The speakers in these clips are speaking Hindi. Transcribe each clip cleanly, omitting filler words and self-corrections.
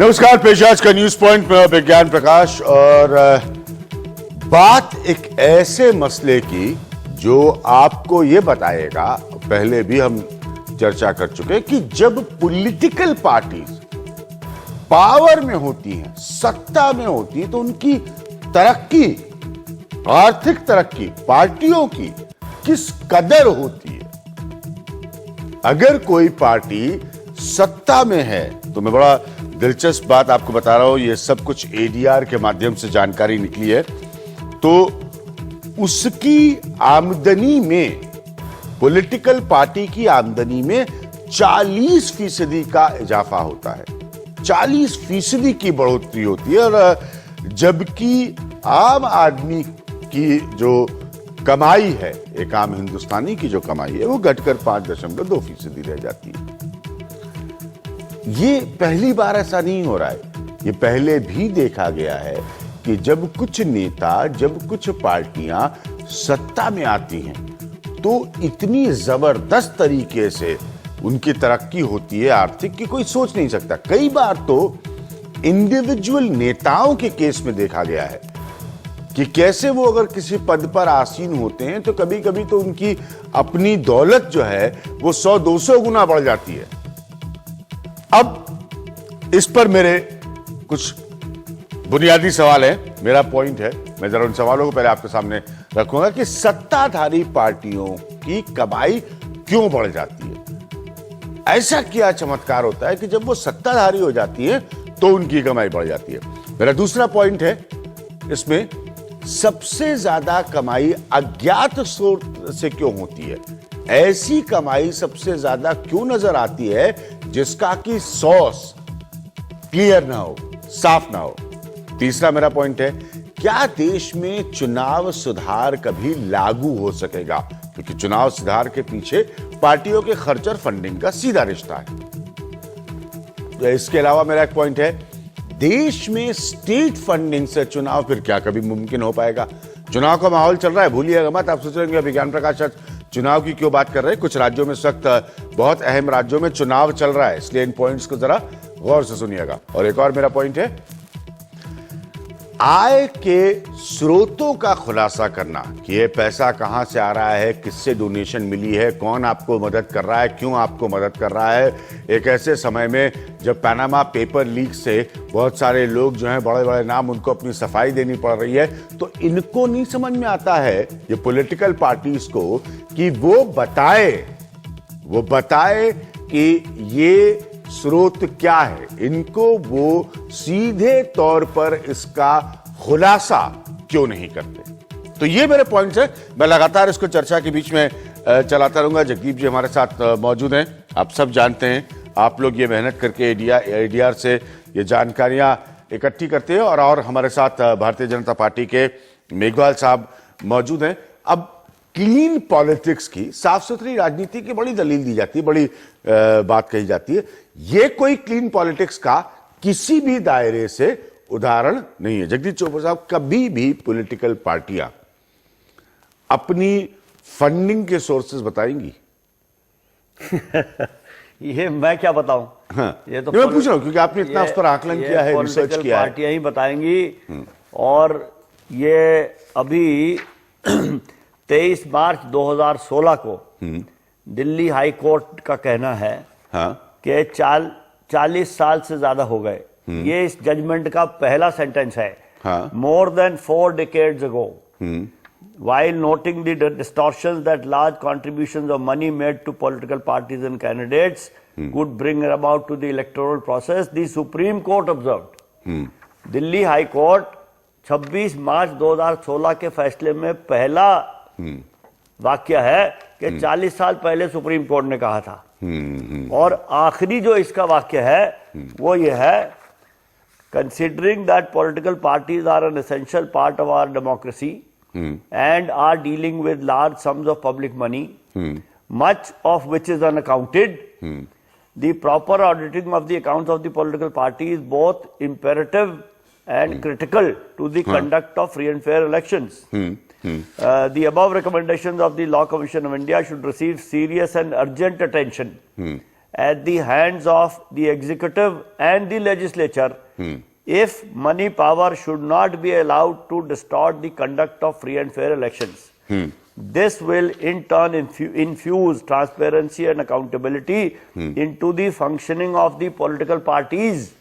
नमस्कार, पेश आज का न्यूज पॉइंट में विज्ञान प्रकाश। और बात एक ऐसे मसले की जो आपको ये बताएगा, पहले भी हम चर्चा कर चुके कि जब पॉलिटिकल पार्टीज पावर में होती हैं, सत्ता में होती हैं, तो उनकी तरक्की, आर्थिक तरक्की पार्टियों की किस कदर होती है। अगर कोई पार्टी सत्ता में है, तो मैं बड़ा दिलचस्प बात आपको बता रहा हूं, ये सब कुछ एडीआर के माध्यम से जानकारी निकली है, तो उसकी आमदनी में, पॉलिटिकल पार्टी की आमदनी में 40% का इजाफा होता है, 40% की बढ़ोतरी होती है। और जबकि आम आदमी की जो कमाई है, एक आम हिंदुस्तानी की जो कमाई है, वो घटकर 5.2% रह जाती है। ये पहली बार ऐसा नहीं हो रहा है, ये पहले भी देखा गया है कि जब कुछ नेता, जब कुछ पार्टियां सत्ता में आती हैं, तो इतनी जबरदस्त तरीके से उनकी तरक्की होती है आर्थिक की, कोई सोच नहीं सकता। कई बार तो इंडिविजुअल नेताओं के केस में देखा गया है कि कैसे वो अगर किसी पद पर आसीन होते हैं, तो कभी कभी तो उनकी अपनी दौलत जो है वो 100-200 गुना बढ़ जाती है। अब इस पर मेरे कुछ बुनियादी सवाल है, मेरा पॉइंट है, मैं जरा उन सवालों को पहले आपके सामने रखूंगा कि सत्ताधारी पार्टियों की कमाई क्यों बढ़ जाती है। ऐसा क्या चमत्कार होता है कि जब वो सत्ताधारी हो जाती है तो उनकी कमाई बढ़ जाती है। मेरा दूसरा पॉइंट है, इसमें सबसे ज्यादा कमाई अज्ञात स्रोत से क्यों होती है। ऐसी कमाई सबसे ज्यादा क्यों नजर आती है जिसका कि सोर्स क्लियर ना हो, साफ ना हो। तीसरा मेरा पॉइंट है, क्या देश में चुनाव सुधार कभी लागू हो सकेगा, क्योंकि चुनाव सुधार के पीछे पार्टियों के खर्च और फंडिंग का सीधा रिश्ता है। तो इसके अलावा मेरा एक पॉइंट है, देश में स्टेट फंडिंग से चुनाव फिर क्या कभी मुमकिन हो पाएगा। चुनाव का माहौल चल रहा है, भूलिएगा मत। आप सोच रहे होंगे विज्ञान प्रकाश चुनाव की क्यों बात कर रहे हैं। कुछ राज्यों में इस वक्त, बहुत अहम राज्यों में चुनाव चल रहा है, इसलिए इन पॉइंट्स को जरा गौर से सुनिएगा। और एक और मेरा पॉइंट है, आय के स्रोतों का खुलासा करना कि ये पैसा कहां से आ रहा है, किससे डोनेशन मिली है, कौन आपको मदद कर रहा है, क्यों आपको मदद कर रहा है। एक ऐसे समय में जब पैनामा पेपर लीक से बहुत सारे लोग जो हैं, बड़े बड़े नाम, उनको अपनी सफाई देनी पड़ रही है, तो इनको नहीं समझ में आता है, ये पॉलिटिकल पार्टीज को, कि वो बताए कि ये स्रोत क्या है। इनको वो सीधे तौर पर इसका खुलासा क्यों नहीं करते। तो ये मेरे पॉइंट्स हैं, मैं लगातार इसको चर्चा के बीच में चलाता रहूंगा। जगदीप जी हमारे साथ मौजूद हैं, आप सब जानते हैं, आप लोग ये मेहनत करके एडीआर से ये जानकारियां इकट्ठी करते हैं। और हमारे साथ भारतीय जनता पार्टी के मेघवाल साहब मौजूद हैं। अब क्लीन पॉलिटिक्स की, साफ सुथरी राजनीति की बड़ी दलील दी जाती है, बड़ी बात कही जाती है। ये कोई क्लीन पॉलिटिक्स का किसी भी दायरे से उदाहरण नहीं है। जगदीप चोपड़ा साहब, कभी भी पॉलिटिकल पार्टियां अपनी फंडिंग के सोर्सेज बताएंगी? ये मैं क्या बताऊं। हाँ, ये तो मैं पूछ रहा हूं क्योंकि आपने इतना उस पर आकलन किया है, रिसर्च किया है। पार्टियां ही बताएंगी। और ये अभी 23 मार्च 2016 को दिल्ली हाई कोर्ट का कहना है कि 40 साल से ज्यादा हो गए। ये इस जजमेंट का पहला सेंटेंस है। More than 4 decades ago, while noting the distortions that large contributions of money made to political parties and candidates could bring about to the electoral process, the Supreme Court observed। Delhi high court 26 मार्च 2016 के फैसले में पहला वाक्य है कि 40 साल पहले सुप्रीम कोर्ट ने कहा था। और आखिरी जो इसका वाक्य है वो ये है, considering that political parties are an essential part of our democracy and are dealing with large sums of public money, much of which is unaccounted, the proper auditing of the accounts of the political party is both imperative and critical to the conduct of free and fair elections. The above recommendations of the Law Commission of India should receive serious and urgent attention at the hands of the executive and the legislature if money power should not be allowed to distort the conduct of free and fair elections. This will in turn infuse transparency and accountability into the functioning of the political parties,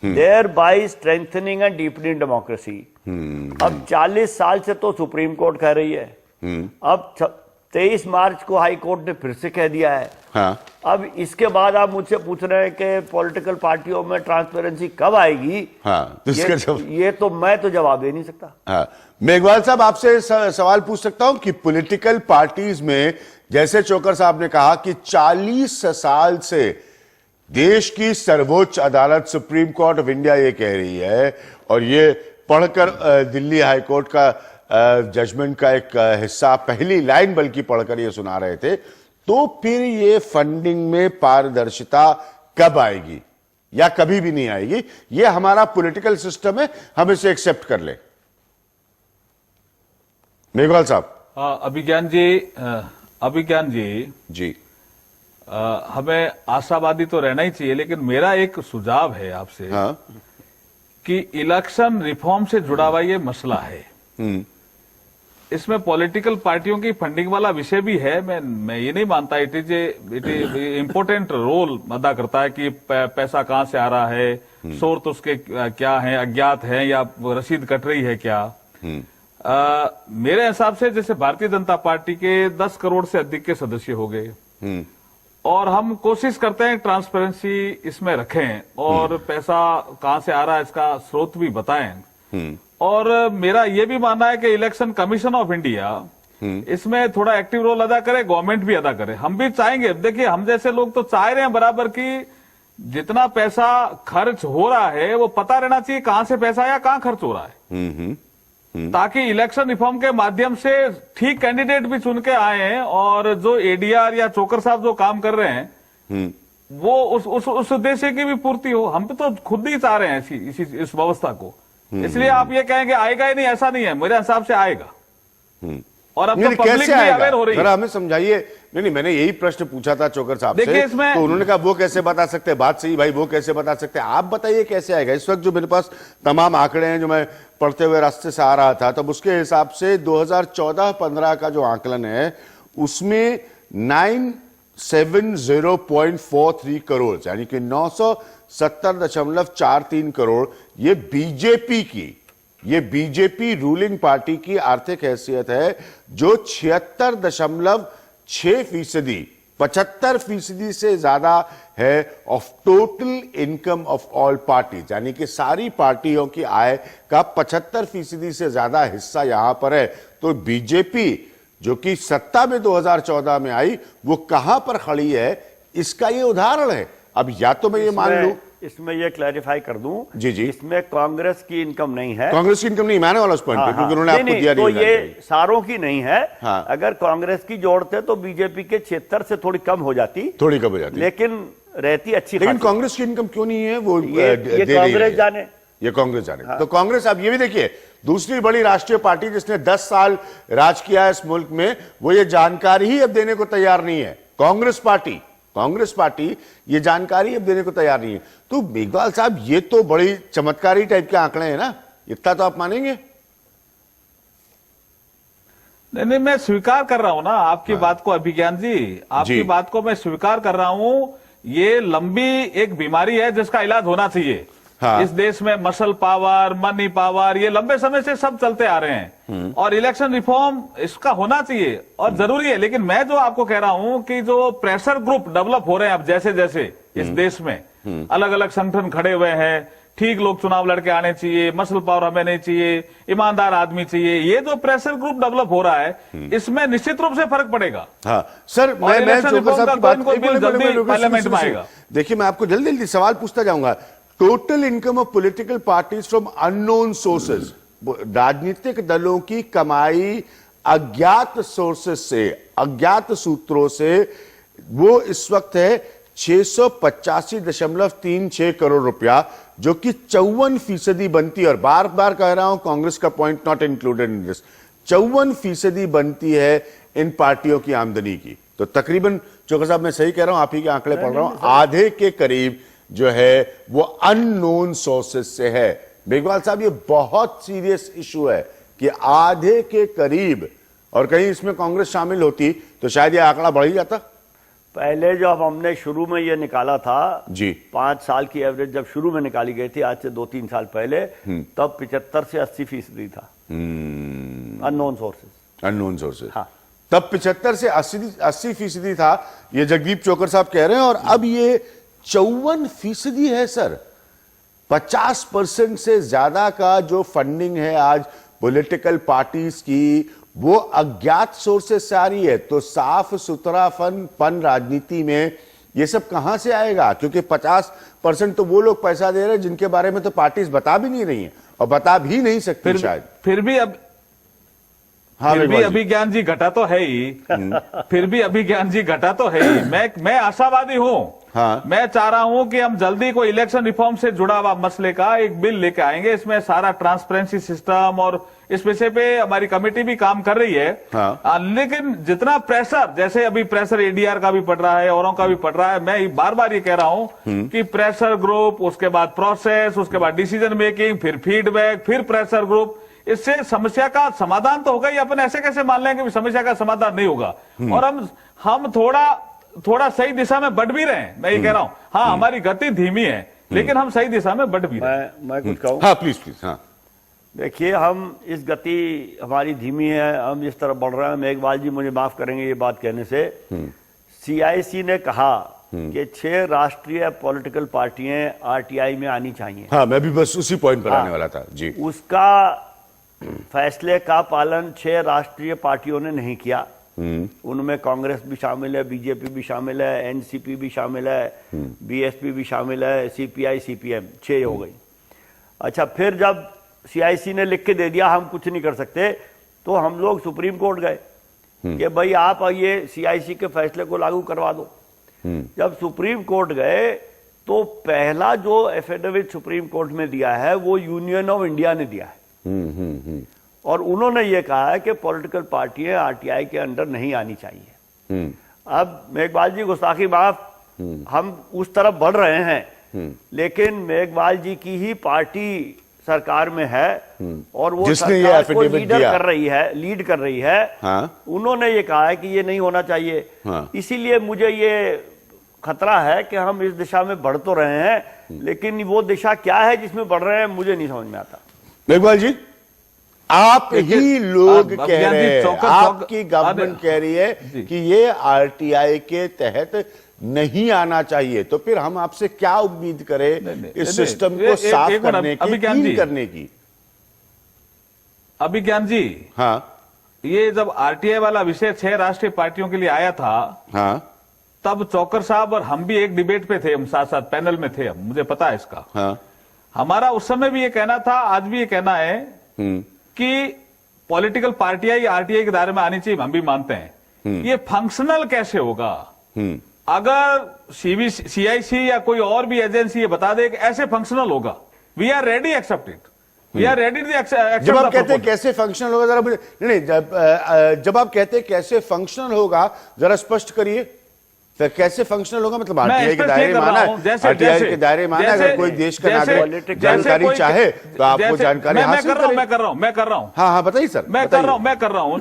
thereby strengthening and deepening democracy. अब 40 साल से तो सुप्रीम कोर्ट कह रही है, अब 23 मार्च को हाई कोर्ट ने फिर से कह दिया है। हाँ। अब इसके बाद आप मुझसे पूछ रहे हैं कि पॉलिटिकल पार्टियों में ट्रांसपेरेंसी कब आएगी? हाँ, तो ये तो मैं तो जवाब दे नहीं सकता। हाँ। मेघवाल साहब, आपसे सवाल पूछ सकता हूं कि पॉलिटिकल पार्टीज में, जैसे चोकर साहब ने कहा कि 40 साल से देश की सर्वोच्च अदालत सुप्रीम कोर्ट ऑफ इंडिया ये कह रही है, और ये पढ़कर दिल्ली हाई कोर्ट का जजमेंट का एक हिस्सा, पहली लाइन बल्कि पढ़कर ये सुना रहे थे, तो फिर ये फंडिंग में पारदर्शिता कब आएगी या कभी भी नहीं आएगी? ये हमारा पॉलिटिकल सिस्टम है, हम इसे एक्सेप्ट कर ले। मेघवाल साहब। अभिज्ञान जी जी, हमें आशावादी तो रहना ही चाहिए, लेकिन मेरा एक सुझाव है आपसे। हाँ। कि इलेक्शन रिफॉर्म से जुड़ा हुआ ये मसला है, इसमें पॉलिटिकल पार्टियों की फंडिंग वाला विषय भी है। मैं ये नहीं मानता, इट इज इम्पोर्टेंट रोल अदा करता है कि पैसा कहां से आ रहा है, सोर्स उसके क्या है, अज्ञात है या रसीद कट रही है क्या। मेरे हिसाब से जैसे भारतीय जनता पार्टी के 10 करोड़ से अधिक के सदस्य हो गए, और हम कोशिश करते हैं ट्रांसपेरेंसी इसमें रखें और पैसा कहां से आ रहा है इसका स्रोत भी बताएं। और मेरा ये भी मानना है कि इलेक्शन कमीशन ऑफ इंडिया इसमें थोड़ा एक्टिव रोल अदा करे, गवर्नमेंट भी अदा करे। हम भी चाहेंगे, देखिए हम जैसे लोग तो चाह रहे हैं बराबर कि जितना पैसा खर्च हो रहा है वो पता रहना चाहिए कहां से पैसा आया, कहां खर्च हो रहा है, ताकि इलेक्शन रिफॉर्म के माध्यम से ठीक कैंडिडेट भी चुन के आए, और जो एडीआर या चोकर साहब जो काम कर रहे हैं वो उस उद्देश्य की भी पूर्ति हो। हम तो खुद ही चाह रहे हैं इस व्यवस्था को। इसलिए आप ये कहेंगे आएगा ही नहीं, ऐसा नहीं है, मेरे हिसाब से आएगा। और अब तो पब्लिक भी अवेयर हो रही है। हमें समझाइए। नहीं, मैंने यही प्रश्न पूछा था चोकर साहब से, तो उन्होंने कहा वो कैसे बता सकते हैं। बात सही भाई, वो कैसे बता सकते हैं, आप बताइए कैसे आएगा। इस वक्त जो मेरे पास तमाम आंकड़े हैं, जो मैं पढ़ते हुए रास्ते से आ रहा था, तब उसके हिसाब से 2014-15 का जो आंकलन है उसमें 970.43 करोड़, यानी कि 970.43 करोड़ ये बीजेपी रूलिंग पार्टी की आर्थिक हैसियत है, जो 76.6%, 75% से ज्यादा है of total income of all parties, यानी कि सारी पार्टियों की आय का 75% से ज्यादा हिस्सा यहां पर है। तो बीजेपी जो कि सत्ता में 2014 में आई, वो कहां पर खड़ी है, इसका ये उदाहरण है। अब या तो मैं ये मान लूं, इसमें ये क्लैरिफाई कर दूं, जी, इसमें कांग्रेस की इनकम नहीं है। कांग्रेस की इनकम नहीं, मैंने वाला उस पॉइंट पे, क्योंकि उन्होंने आपको दिया तो ये सारों की नहीं है। हाँ। अगर कांग्रेस की जोड़ते तो बीजेपी के 76 से थोड़ी कम हो जाती, लेकिन रहती अच्छी। लेकिन कांग्रेस की इनकम क्यों नहीं है, वो ये कांग्रेस जाने, ये कांग्रेस जाने। हाँ। तो कांग्रेस, आप ये भी देखिए, दूसरी बड़ी राष्ट्रीय पार्टी जिसने 10 साल राज किया है इस मुल्क में, वो ये जानकारी ही अब देने को तैयार नहीं है। कांग्रेस पार्टी ये जानकारी अब देने को तैयार नहीं है। तो मेघवाल साहब, ये तो बड़ी चमत्कारी टाइप के आंकड़े हैं ना, इतना तो आप मानेंगे? नहीं, मैं स्वीकार कर रहा हूं ना आपकी बात को अभिज्ञान जी, आपकी बात को मैं स्वीकार कर रहा हूं। ये लंबी एक बीमारी है जिसका इलाज होना चाहिए। हाँ। इस देश में मसल पावर, मनी पावर, ये लंबे समय से सब चलते आ रहे हैं, और इलेक्शन रिफॉर्म इसका होना चाहिए और जरूरी है। लेकिन मैं जो आपको कह रहा हूं कि जो प्रेशर ग्रुप डेवलप हो रहे हैं अब जैसे जैसे इस देश में अलग अलग संगठन खड़े हुए हैं, ठीक लोग चुनाव लड़के आने चाहिए, मसल पावर हमें नहीं चाहिए, ईमानदार आदमी चाहिए, ये जो प्रेशर ग्रुप डेवलप हो रहा है, इसमें निश्चित रूप से फर्क पड़ेगा। हाँ सर, मैं पार्लियामेंट में आएगा। देखिए, मैं आपको जल्दी जल्दी सवाल पूछता जाऊंगा। Total income of political parties from unknown sources, राजनीतिक दलों की कमाई अज्ञात सोर्सेज से, अज्ञात सूत्रों से, वो इस वक्त है 685.36 करोड़ रुपया, जो कि 54% बनती है। और बार बार कह रहा हूं, कांग्रेस का point not included in this, 54% बनती है इन पार्टियों की आमदनी की। तो तकरीबन चोकर साहब मैं सही कह रहा हूं, आप ही के आंकड़े पढ़ रहा हूं, आधे के करीब जो है वो अननोन सोर्सेस से है। मेघवाल साहब, ये बहुत सीरियस इशू है कि आधे के करीब, और कहीं इसमें कांग्रेस शामिल होती तो शायद ये आंकड़ा बढ़ ही जाता। पहले जब हमने शुरू में ये निकाला था जी, 5 साल की एवरेज जब शुरू में निकाली गई थी, आज से 2-3 साल पहले, तब 75 से 80% था अननोन सोर्सेस। अननोन सोर्सेस, हाँ। तब 75 से 80% था, ये जगदीप चोकर साहब कह रहे हैं, और अब ये 54% है सर। 50% से ज्यादा का जो फंडिंग है आज पॉलिटिकल पार्टीज की, वो अज्ञात सोर्सेस से आ रही है। तो साफ सुथरा फन राजनीति में ये सब कहां से आएगा? क्योंकि 50% तो वो लोग पैसा दे रहे हैं जिनके बारे में तो पार्टीज बता भी नहीं रही हैं और बता भी नहीं सकती शायद। फिर भी अब हाँ, फिर भी अभिज्ञान जी घटा तो है ही, फिर भी अभिज्ञान जी घटा तो है ही। मैं आशावादी हूं। हाँ। मैं चाह रहा हूं कि हम जल्दी को इलेक्शन रिफॉर्म से जुड़ा हुआ मसले का एक बिल लेके आएंगे। इसमें सारा ट्रांसपेरेंसी सिस्टम और इस विषय पे हमारी कमेटी भी काम कर रही है। हाँ। लेकिन जितना प्रेशर, जैसे अभी प्रेशर एडीआर का भी पड़ रहा है, औरों का भी पड़ रहा है, मैं बार बार ये कह रहा हूं कि प्रेशर ग्रुप, उसके बाद प्रोसेस, उसके बाद डिसीजन मेकिंग, फिर फीडबैक, फिर प्रेशर ग्रुप, इससे समस्या का समाधान तो होगा ही। अपन ऐसे कैसे मान लेंगे कि समस्या का समाधान नहीं होगा? और हम थोड़ा सही दिशा में बढ़ भी रहे हैं, मैं ये कह रहा हूं। हाँ, हमारी गति धीमी है, लेकिन हम सही दिशा में बढ़ भी रहे हैं। मैं कुछ कहूं? हाँ प्लीज प्लीज। हाँ, देखिए, हम इस गति हमारी धीमी है, हम इस तरफ बढ़ रहे हैं। मेघवाल जी मुझे माफ करेंगे ये बात कहने से। सीआईसी ने कहा कि 6 राष्ट्रीय पॉलिटिकल पार्टियां आरटीआई में आनी चाहिए। हाँ, मैं भी बस उसी पॉइंट पर आने वाला था जी। उसका फैसले का पालन 6 राष्ट्रीय पार्टियों ने नहीं किया। उनमें कांग्रेस भी शामिल है, बीजेपी भी शामिल है, एनसीपी भी शामिल है, बीएसपी भी शामिल है, सीपीआई, सीपीएम, 6 हो गई। अच्छा, फिर जब सीआईसी ने लिख के दे दिया हम कुछ नहीं कर सकते, तो हम लोग सुप्रीम कोर्ट गए कि भाई आप ये सीआईसी के फैसले को लागू करवा दो। जब सुप्रीम कोर्ट गए तो पहला जो एफिडेविट सुप्रीम कोर्ट में दिया है वो यूनियन ऑफ इंडिया ने दिया है। और उन्होंने ये कहा है कि पॉलिटिकल पार्टियां आरटीआई के अंडर नहीं आनी चाहिए। अब मेघवाल जी, गुस्ताखी माफ, हम उस तरफ बढ़ रहे हैं, लेकिन मेघवाल जी की ही पार्टी सरकार में है और वो सरकार को लीड कर रही है। हाँ। उन्होंने ये कहा है कि ये नहीं होना चाहिए। हाँ। इसीलिए मुझे ये खतरा है कि हम इस दिशा में बढ़ तो रहे हैं, लेकिन वो दिशा क्या है जिसमें बढ़ रहे हैं मुझे नहीं समझ में आता। मेघवाल जी, आप ही लोग कह रहे हैं, आपकी गवर्नमेंट कह रही है कि ये आरटीआई के तहत नहीं आना चाहिए, तो फिर हम आपसे क्या उम्मीद करें इस सिस्टम को साफ करने की, क्लीन करने की? अभिज्ञान जी, हाँ, ये जब आरटीआई वाला विषय 6 राष्ट्रीय पार्टियों के लिए आया था, हाँ, तब चौकर साहब और हम भी एक डिबेट पे थे, हम साथ साथ पैनल में थे, मुझे पता है इसका। हाँ। हमारा उस समय भी ये कहना था, आज भी ये कहना है कि पॉलिटिकल पार्टियां ये आरटीआई के दायरे में आनी चाहिए, हम भी मानते हैं। ये फंक्शनल कैसे होगा? अगर सीआईसी या कोई और भी एजेंसी ये बता दे कि ऐसे फंक्शनल होगा, we are ready accept it, we are ready to accept. जब आप कहते हैं कैसे फंक्शनल होगा, जरा नहीं, जब आप कहते हैं कैसे फंक्शनल होगा, जरा स्पष्ट करिए। फिर कैसे फंक्शनल होगा? मतलब आरटीआई के दायरे में आना है, आरटीआई के दायरे में आना है। अगर कोई देश का नागरिक जानकारी चाहे तो आपको जानकारी हासिल करें। मैं कर रहा हूं। हाँ, बताइए सर। मैं कर रहा हूं।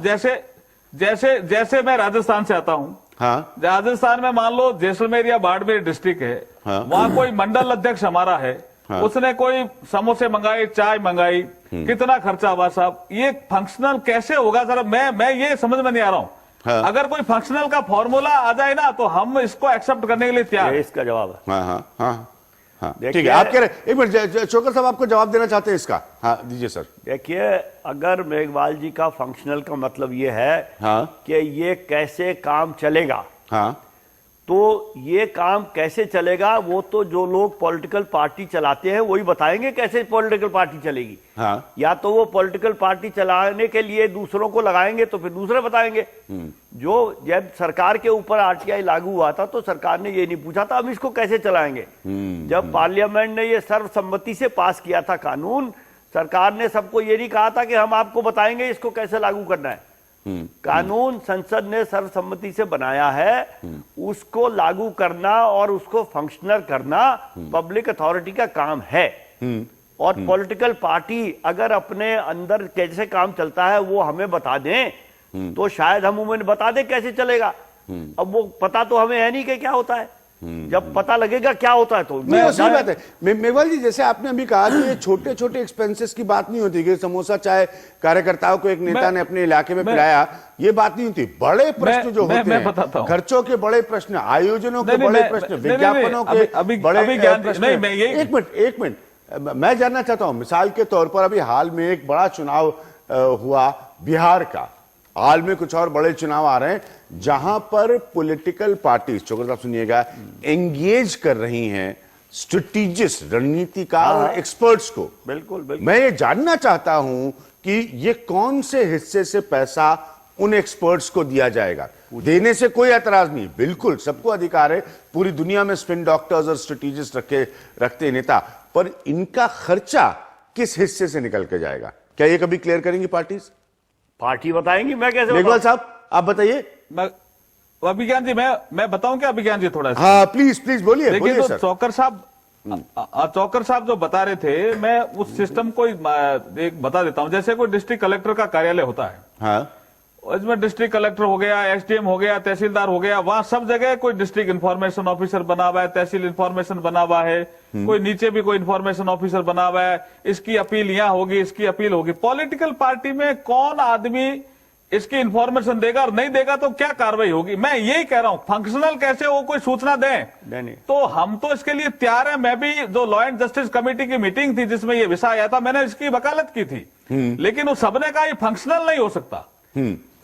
जैसे मैं राजस्थान से आता हूं। हाँ। राजस्थान में मान लो जैसलमेर या बाड़मेर डिस्ट्रिक्ट है। हाँ। वहां कोई मंडल अध्यक्ष हमारा है। हाँ। उसने कोई समोसे मंगाए, चाय मंगाई, कितना खर्चा हुआ साहब? ये फंक्शनल कैसे होगा सर? मैं ये समझ में नहीं आ रहा हूं। हाँ। अगर कोई फंक्शनल का फॉर्मूला आ जाए ना तो हम इसको एक्सेप्ट करने के लिए तैयार है। इसका जवाब है। हाँ, हाँ, हाँ, हाँ, ठीक है। आप कह रहे, एक मिनट, चोकर साहब आपको जवाब देना चाहते हैं इसका? हाँ, दीजिए सर। देखिए, अगर मेघवाल जी का फंक्शनल का मतलब ये है, हाँ, कि ये कैसे काम चलेगा, हाँ, तो ये काम कैसे चलेगा वो तो जो लोग पॉलिटिकल पार्टी चलाते हैं वही बताएंगे कैसे पॉलिटिकल पार्टी चलेगी। हाँ। या तो वो पॉलिटिकल पार्टी चलाने के लिए दूसरों को लगाएंगे तो फिर दूसरे बताएंगे। जो जब सरकार के ऊपर आरटीआई लागू हुआ था तो सरकार ने ये नहीं पूछा था हम इसको कैसे चलाएंगे। जब पार्लियामेंट ने ये सर्वसम्मति से पास किया था कानून, सरकार ने सबको ये नहीं कहा था कि हम आपको बताएंगे इसको कैसे लागू करना है। कानून संसद ने सर्वसम्मति से बनाया है, उसको लागू करना और उसको फंक्शनल करना पब्लिक अथॉरिटी का काम है। और पॉलिटिकल पार्टी अगर अपने अंदर कैसे काम चलता है वो हमें बता दें तो शायद हम उन्हें बता दें कैसे चलेगा। अब वो पता तो हमें है नहीं कि क्या होता है, जब पता लगेगा क्या होता है तो सही बात है। मेघवाल जी, जैसे आपने अभी कहा कि ये छोटे छोटे एक्सपेंसेस की बात नहीं होती कि समोसा चाय कार्यकर्ताओं को एक नेता ने अपने इलाके में पिलाया, ये बात नहीं होती। बड़े प्रश्न जो होते हैं, खर्चों के बड़े प्रश्न, आयोजनों के बड़े प्रश्न, विज्ञापनों के बड़े प्रश्न। एक मिनट मैं जानना चाहता हूं, मिसाल के तौर पर अभी हाल में एक बड़ा चुनाव हुआ बिहार का, हाल में कुछ और बड़े चुनाव आ रहे हैं जहां पर पॉलिटिकल पार्टी, चोकर साहब सुनिएगा, एंगेज कर रही हैं स्ट्रेटेजिस्ट, रणनीतिकार और एक्सपर्ट्स को। बिल्कुल। मैं ये जानना चाहता हूं कि ये कौन से हिस्से से पैसा उन एक्सपर्ट्स को दिया जाएगा। देने से कोई एतराज नहीं, बिल्कुल सबको अधिकार है, पूरी दुनिया में स्पिन डॉक्टर्स और स्ट्रेटेजिस्ट रखते नेता, पर इनका खर्चा किस हिस्से से निकल के जाएगा, क्या ये कभी क्लियर करेंगी पार्टी बताएंगी? मैं कैसे मेघवाल साहब आप बताइए। अभिज्ञान जी, मैं बताऊं क्या अभिज्ञान जी थोड़ा सा? हाँ प्लीज बोलिए। देखिए तो चौकर साहब जो बता रहे थे, मैं उस सिस्टम को एक बता देता हूं। जैसे कोई डिस्ट्रिक्ट कलेक्टर का कार्यालय होता है, हाँ, इसमें डिस्ट्रिक्ट कलेक्टर हो गया, एसडीएम हो गया, तहसीलदार हो गया, वहां सब जगह कोई डिस्ट्रिक्ट इंफॉर्मेशन ऑफिसर बना हुआ है, तहसील इंफॉर्मेशन बना हुआ है, कोई नीचे भी कोई इंफॉर्मेशन ऑफिसर बना हुआ है, इसकी अपील यहाँ होगी, इसकी अपील होगी। पॉलिटिकल पार्टी में कौन आदमी इसकी इंफॉर्मेशन देगा और नहीं देगा तो क्या कार्रवाई होगी? मैं यही कह रहा हूं, फंक्शनल कैसे वो कोई सूचना दें, नहीं। तो हम तो इसके लिए तैयार है। मैं भी जो लॉ एंड जस्टिस कमेटी की मीटिंग थी जिसमें ये विषय आया था, मैंने इसकी वकालत की थी, लेकिन उस सबने कहा ये फंक्शनल नहीं हो सकता।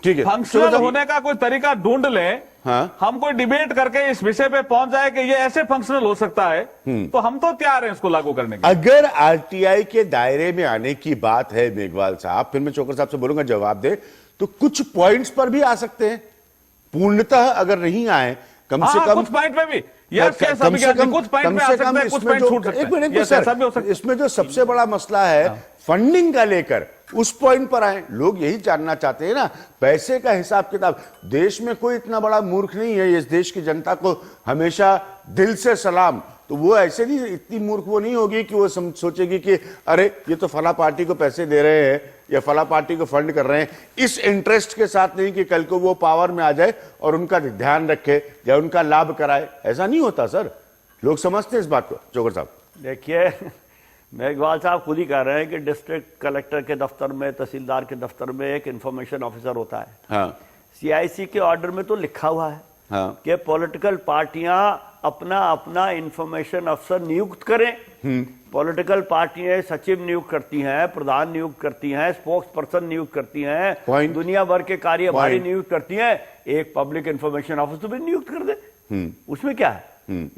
ठीक है, फंक्शनल होने का कोई तरीका ढूंढ लें। हाँ? हम कोई डिबेट करके इस विषय पे पहुंच जाए कि ये ऐसे फंक्शनल हो सकता है, तो हम तो तैयार हैं इसको लागू करने के। अगर आरटीआई के दायरे में आने की बात है मेघवाल साहब, फिर मैं चोकर साहब से बोलूंगा जवाब दे, तो कुछ पॉइंट्स पर भी आ सकते हैं, पूर्णतः अगर नहीं आए कम से कम कुछ पॉइंट पे भी, कम से कम कुछ पॉइंट में आ सकते हैं, कुछ पॉइंट छूट सकते हैं। एक मिनट सर, इसमें जो सबसे बड़ा मसला है फंडिंग का लेकर, उस पॉइंट पर आए। लोग यही जानना चाहते हैं ना, पैसे का हिसाब किताब। देश में कोई इतना बड़ा मूर्ख नहीं है, इस देश की जनता को हमेशा दिल से सलाम। तो वो ऐसे नहीं, इतनी मूर्ख वो नहीं होगी कि वो सोचेगी कि अरे ये तो फला पार्टी को पैसे दे रहे हैं या फला पार्टी को फंड कर रहे हैं, इस इंटरेस्ट के साथ नहीं कि कल को वो पावर में आ जाए और उनका ध्यान रखे या उनका लाभ कराए। ऐसा नहीं होता सर, लोग समझते हैं इस बात को। चोकर साहब देखिए, मेघवाल साहब खुद ही कह रहे हैं कि डिस्ट्रिक्ट कलेक्टर के दफ्तर में, तहसीलदार के दफ्तर में एक इंफॉर्मेशन ऑफिसर होता है। हाँ। सीआईसी के ऑर्डर में तो लिखा हुआ है हाँ। कि पॉलिटिकल पार्टियां अपना अपना इंफॉर्मेशन अफसर नियुक्त करें। पॉलिटिकल पार्टियां सचिव नियुक्त करती हैं, प्रधान नियुक्त करती हैं, स्पोक्स पर्सन नियुक्त करती हैं, दुनिया भर के कार्यभारी नियुक्त करती हैं। एक पब्लिक इंफॉर्मेशन ऑफिसर भी नियुक्त कर दे, उसमें क्या है?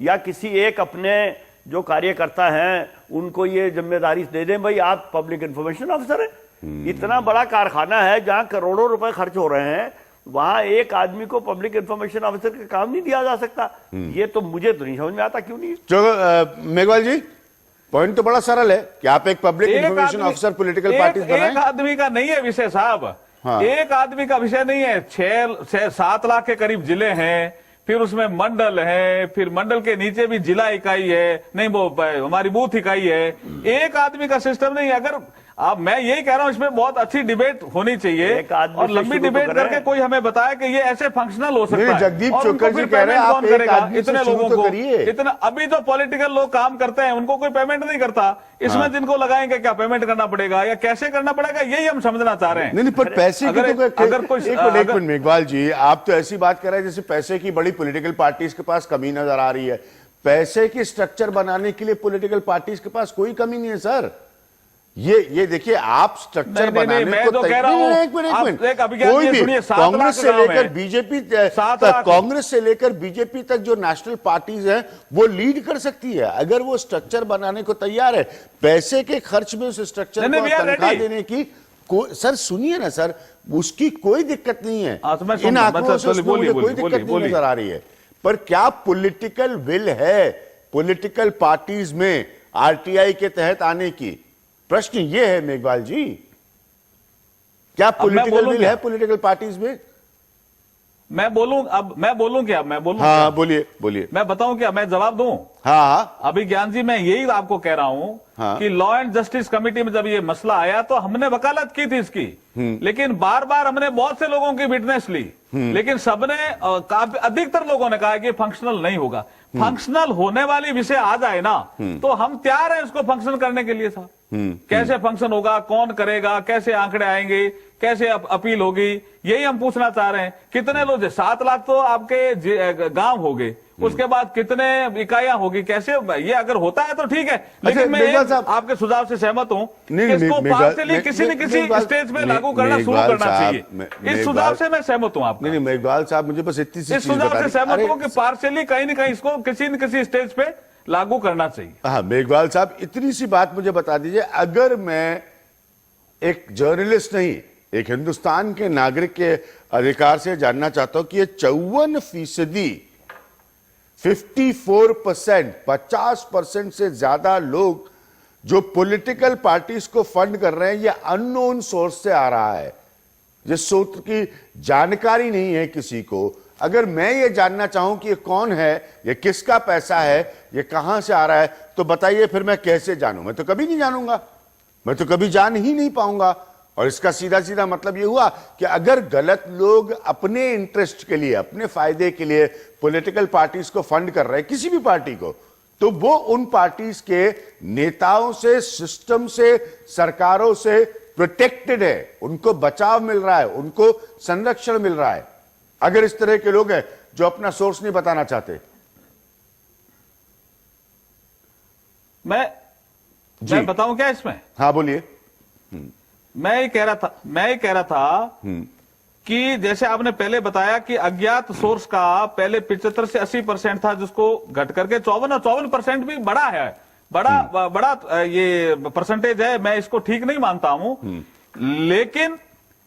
या किसी एक अपने जो कार्यकर्ता हैं उनको ये जिम्मेदारी दे दें, भाई आप पब्लिक इंफॉर्मेशन ऑफिसर हैं। इतना बड़ा कारखाना है जहां करोड़ों रुपए खर्च हो रहे हैं, वहां एक आदमी को पब्लिक इंफॉर्मेशन ऑफिसर का काम नहीं दिया जा सकता। ये तो मुझे तो नहीं समझ में आता क्यों नहीं। मेघवाल जी, पॉइंट तो बड़ा सरल है कि आप एक public information officer political party बनाएं। एक आदमी का नहीं है विषय साहब। हाँ। एक आदमी का विषय नहीं है। 6-7 लाख के करीब जिले हैं, फिर उसमें मंडल है, फिर मंडल के नीचे भी जिला इकाई है, नहीं वो हमारी बूथ इकाई है। एक आदमी का सिस्टम नहीं है। अगर अब मैं यही कह रहा हूं, इसमें बहुत अच्छी डिबेट होनी चाहिए और लंबी डिबेट करके कोई हमें बताए कि ये ऐसे फंक्शनल हो सकता है। जगदीप चोकर जी कह रहे हैं आप एक आदमी इतने लोगों को इतना, अभी जो पॉलिटिकल लोग काम करते हैं उनको कोई पेमेंट नहीं करता, इसमें जिनको लगाएंगे क्या पेमेंट करना पड़ेगा या कैसे करना पड़ेगा, यही हम समझना चाह रहे हैं। नहीं, पर पैसे की अगर कोई एक मिनट मेघवाल जी, आप तो ऐसी बात कर रहे हैं जैसे पैसे की बड़ी पॉलिटिकल पार्टीज के पास कमी नजर आ रही है। पैसे की स्ट्रक्चर बनाने के लिए पॉलिटिकल पार्टीज के पास कोई कमी नहीं है सर। ये देखिए, आप स्ट्रक्चर बनाने को तो कह रहा हूं, एक मिनट कोई भी कांग्रेस से लेकर बीजेपी तक, कांग्रेस से लेकर बीजेपी तक जो नेशनल पार्टीज हैं वो लीड कर सकती है अगर वो स्ट्रक्चर बनाने को तैयार है। पैसे के खर्च में उस स्ट्रक्चर को तनख्वाह देने की सर सुनिए ना सर, उसकी कोई दिक्कत नहीं है। इन आंकड़ों से कोई दिक्कत नहीं नजर आ रही है, पर क्या पॉलिटिकल विल है पॉलिटिकल पार्टीज में आरटीआई के तहत आने की? प्रश्न यह है मेघवाल जी। क्या अब मैं पॉलिटिकल बोलूं विल क्या? है पॉलिटिकल पार्टीज में? मैं बोलूं क्या? हाँ, बोलिए बोलिए। मैं बताऊं क्या? मैं जवाब दूं? हाँ अभी ज्ञान जी, मैं यही आपको कह रहा हूं हाँ। कि लॉ एंड जस्टिस कमेटी में जब ये मसला आया तो हमने वकालत की थी इसकी, लेकिन बार बार हमने बहुत से लोगों की विटनेस ली, लेकिन सबने काफी अधिकतर लोगों ने कहा कि ये फंक्शनल नहीं होगा। फंक्शनल होने वाली विषय आ जाए ना तो हम तैयार हैं इसको फंक्शन करने के लिए साहब। कैसे फंक्शन होगा, कौन करेगा, कैसे आंकड़े आएंगे, कैसे अपील होगी, यही हम पूछना चाह रहे हैं। कितने लोग, 7 लाख तो आपके गांव हो गए, उसके बाद कितने इकाइयां होगी, कैसे? ये अगर होता है तो ठीक है, लेकिन मैं आपके सुझाव से सहमत हूं कि इसको पार्शियली किसी न किसी स्टेज में लागू करना शुरू करना चाहिए। इस सुझाव से मैं सहमत हूं आपका। नहीं, मेघवाल साहब, मुझे बस इतनी सी इस सुझाव से सहमत हूं कि पार्शियली कहीं न कहीं इसको किसी न किसी स्टेज पे लागू करना चाहिए। हाँ, मेघवाल साहब, इतनी सी बात मुझे बता दीजिए, अगर मैं एक जर्नलिस्ट नहीं, एक हिंदुस्तान के नागरिक के अधिकार से जानना चाहता हूं कि ये 54%, 54%, 50% से ज्यादा लोग जो पॉलिटिकल पार्टीज को फंड कर रहे हैं, ये अननोन सोर्स से आ रहा है, जिस सूत्र की जानकारी नहीं है किसी को। अगर मैं ये जानना चाहूं कि ये कौन है, ये किसका पैसा है, ये कहां से आ रहा है, तो बताइए फिर मैं कैसे जानूं? मैं तो कभी नहीं जानूंगा, मैं तो कभी जान ही नहीं पाऊंगा। और इसका सीधा सीधा मतलब ये हुआ कि अगर गलत लोग अपने इंटरेस्ट के लिए, अपने फायदे के लिए पॉलिटिकल पार्टीज को फंड कर रहे हैं, किसी भी पार्टी को, तो वो उन पार्टीज के नेताओं से, सिस्टम से, सरकारों से प्रोटेक्टेड है, उनको बचाव मिल रहा है, उनको संरक्षण मिल रहा है। अगर इस तरह के लोग हैं जो अपना सोर्स नहीं बताना चाहते। मैं बताऊं क्या इसमें? हाँ, बोलिए। मैं ये कह रहा था कि जैसे आपने पहले बताया कि अज्ञात सोर्स का पहले 75 से 80% था, जिसको घट करके 54% भी बड़ा है, बड़ा ये परसेंटेज है। मैं इसको ठीक नहीं मानता हूं, लेकिन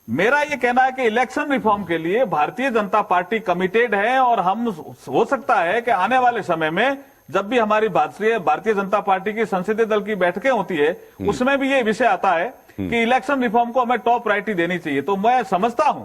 मेरा ये कहना है कि इलेक्शन रिफॉर्म के लिए भारतीय जनता पार्टी कमिटेड है, और हम, हो सकता है कि आने वाले समय में जब भी हमारी भारतीय जनता पार्टी की संसदीय दल की बैठकें होती है, उसमें भी ये विषय आता है कि इलेक्शन रिफॉर्म को हमें टॉप प्रायोरिटी देनी चाहिए। तो मैं समझता हूं